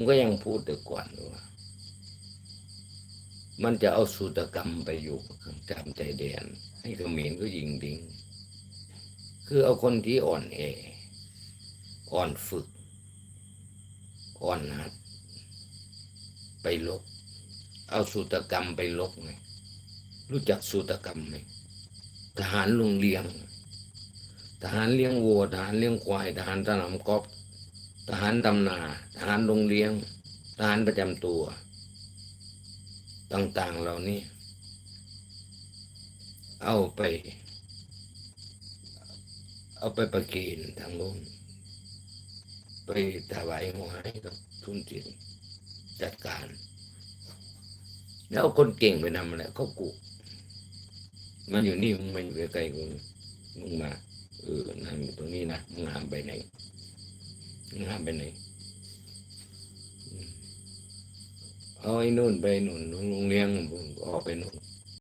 มันก็ยังพูดแต่ก่อนว่ามันจะเอาสูตรกรรมไปอยู่จำใจแดนให้เขมรก็ยิงดิ้งคือเอาคนที่อ่อนแออ่อนฝึกอ่อนหัดไปลบเอาสูตรกรรมไปลบไงรู้จักสูตรกรรมไหมทหารลุงเลี้ยงทหารเลี้ยงวัวทหารเลี้ยงควายทหารสนามกอล์ฟทหารดำนาทหารโรงเลี้ยงทหารประจำตัวต่างๆเหล่านี้เอาไปประเคนทางโน้นไปถวายหัวให้กับทุนจีนจัดการแล้วคนเก่งไปทำอะไรเขากุมันอยู่นี่มึงมาอยู่ใกล้ๆกูมึงมานั่งอยู่ตรงนี้นะมึงห้ามไปไหนมึงห้ามไปไหนเอาไอ้นู่นไปนู่นโรงเรียนออกไปนู่น